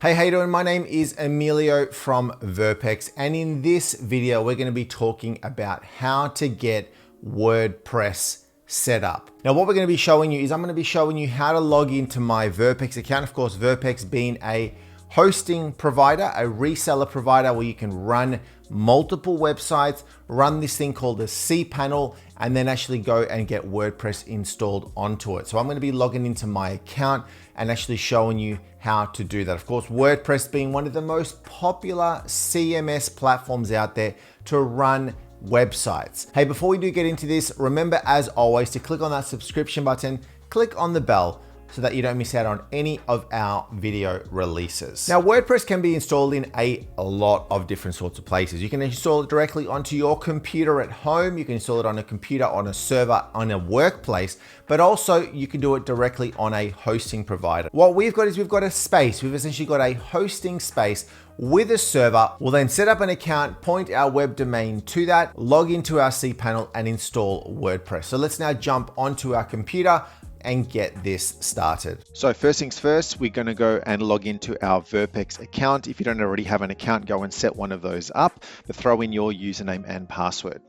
Hey, how you doing? My name is Emilio from Verpex, and in this video, we're gonna be talking about how to get WordPress set up. Now, what we're gonna be showing you is I'm gonna be showing you how to log into my Verpex account. Of course, Verpex being a hosting provider, a reseller provider where you can run multiple websites, run this thing called a cPanel, and then actually go and get WordPress installed onto it. So I'm gonna be logging into my account and actually showing you how to do that. Of course, WordPress being one of the most popular CMS platforms out there to run websites. Hey, before we do get into this, remember as always to click on that subscription button, click on the bell, so that you don't miss out on any of our video releases. Now, WordPress can be installed in a lot of different sorts of places. You can install it directly onto your computer at home. You can install it on a computer, on a server, on a workplace, but also you can do it directly on a hosting provider. What we've got is we've got a space. We've essentially got a hosting space with a server. We'll then set up an account, point our web domain to that, log into our cPanel and install WordPress. So let's now jump onto our computer and get this started. So first things first, we're going to go and log into our Verpex account. If you don't already have an account, go and set one of those up, but throw in your username and password.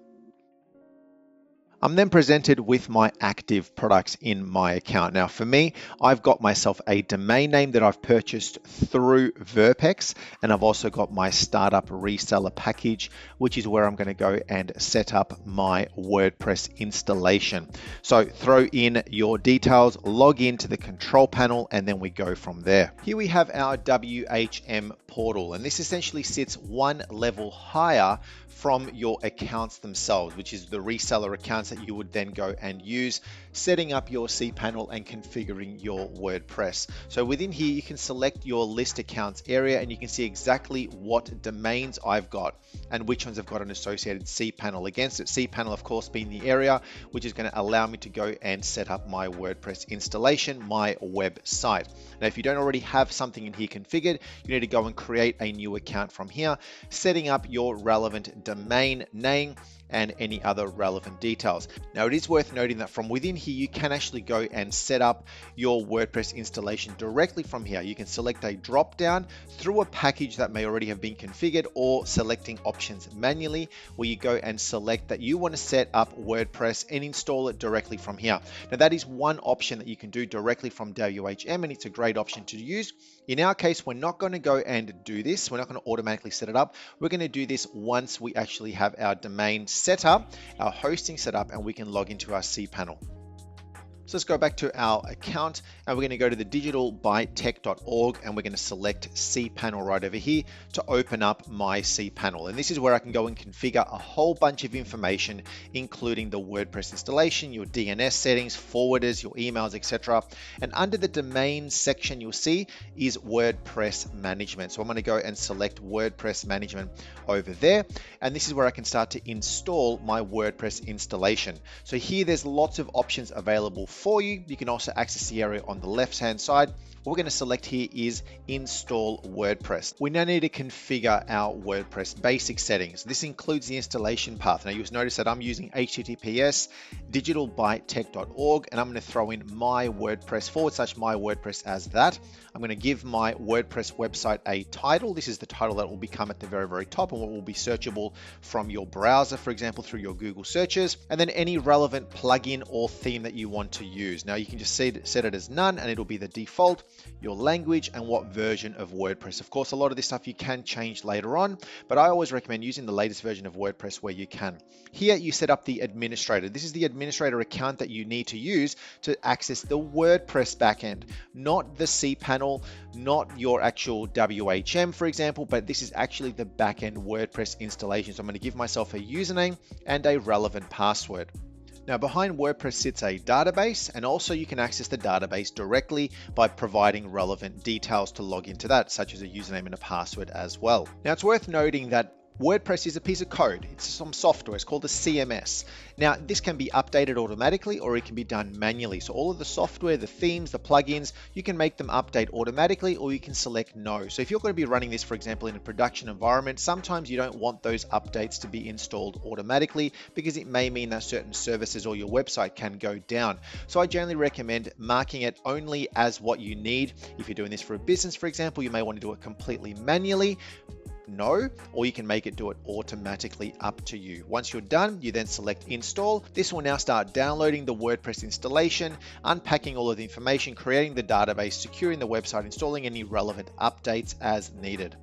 I'm then presented with my active products in my account. Now for me, I've got myself a domain name that I've purchased through Verpex, and I've also got my startup reseller package, which is where I'm going to go and set up my WordPress installation. So throw in your details, log into the control panel, and then we go from there. Here we have our WHM portal, and this essentially sits one level higher from your accounts themselves, which is the reseller accounts that you would then go and use, setting up your cPanel and configuring your WordPress. So within here, you can select your list accounts area and you can see exactly what domains I've got and which ones have got an associated cPanel against it. cPanel, of course, being the area which is going to allow me to go and set up my WordPress installation, my website. Now, if you don't already have something in here configured, you need to go and create a new account from here, setting up your relevant domain name and any other relevant details. Now, it is worth noting that from within here, you can actually go and set up your WordPress installation directly from here. You can select a drop down through a package that may already have been configured, or selecting options manually, where you go and select that you want to set up WordPress and install it directly from here. Now, that is one option that you can do directly from WHM, and it's a great option to use. In our case, we're not going to go and do this. We're not going to automatically set it up. We're going to do this once we actually have our domain set up, our hosting set up, and we can log into our cPanel. So let's go back to our account, and we're going to go to the digitalbytech.org, and we're going to select cPanel right over here to open up my cPanel. And this is where I can go and configure a whole bunch of information, including the WordPress installation, your DNS settings, forwarders, your emails, etc. And under the domain section, you'll see is WordPress management. So I'm going to go and select WordPress management over there. And this is where I can start to install my WordPress installation. So here, there's lots of options available for you. You can also access the area on the left-hand side. What we're going to select here is install WordPress. We now need to configure our WordPress basic settings. This includes the installation path. Now, you'll notice that I'm using https digitalbytech.org, and I'm going to throw in my WordPress / my WordPress as that. I'm going to give my WordPress website a title. This is the title that will become at the very, very top and what will be searchable from your browser, for example, through your Google searches, and then any relevant plugin or theme that you want to use. Now, you can just set it as none, and it'll be the default, your language, and what version of WordPress. Of course, a lot of this stuff you can change later on, but I always recommend using the latest version of WordPress where you can. Here, you set up the administrator. This is the administrator account that you need to use to access the WordPress backend, not the cPanel, not your actual WHM, for example, but this is actually the backend WordPress installation. So I'm going to give myself a username and a relevant password. Now, behind WordPress sits a database, and also you can access the database directly by providing relevant details to log into that, such as a username and a password as well. Now, it's worth noting that WordPress is a piece of code. It's some software. It's called a CMS. Now, this can be updated automatically or it can be done manually. So all of the software, the themes, the plugins, you can make them update automatically or you can select no. So if you're going to be running this, for example, in a production environment, sometimes you don't want those updates to be installed automatically because it may mean that certain services or your website can go down. So I generally recommend marking it only as what you need. If you're doing this for a business, for example, you may want to do it completely manually. No, or you can make it do it automatically, up to you. Once you're done, you then select install. This will now start downloading the WordPress installation, unpacking all of the information, creating the database, securing the website, installing any relevant updates as needed.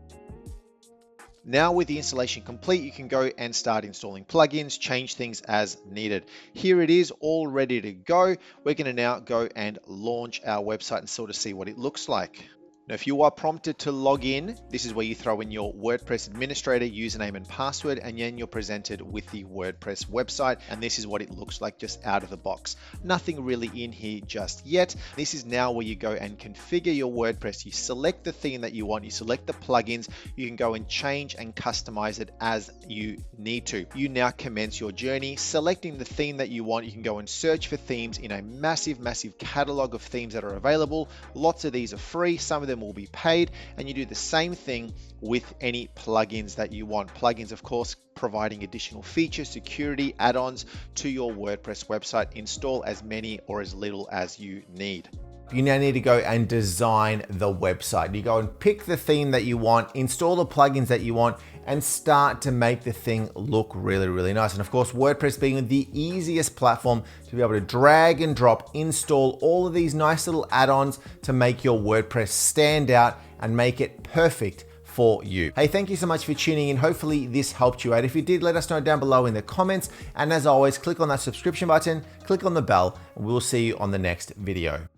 Now with the installation complete, you can go and start installing plugins, change things as needed. Here it is, all ready to go. We're going to now go and launch our website and sort of see what it looks like. Now, if you are prompted to log in, this is where you throw in your WordPress administrator username and password, and then you're presented with the WordPress website. And this is what it looks like just out of the box. Nothing really in here just yet. This is now where you go and configure your WordPress. You select the theme that you want, you select the plugins, you can go and change and customize it as you need to. You now commence your journey, selecting the theme that you want. You can go and search for themes in a massive catalog of themes that are available. Lots of these are free, some of them will be paid, and you do the same thing with any plugins that you want. Plugins, of course, providing additional features, security, add-ons to your WordPress website. Install as many or as little as you need. You now need to go and design the website. You go and pick the theme that you want, install the plugins that you want, and start to make the thing look really nice. And of course, WordPress being the easiest platform to be able to drag and drop, install all of these nice little add-ons to make your WordPress stand out and make it perfect for you. Hey, thank you so much for tuning in. Hopefully this helped you out. If you did, let us know down below in the comments. And as always, click on that subscription button, click on the bell, and we'll see you on the next video.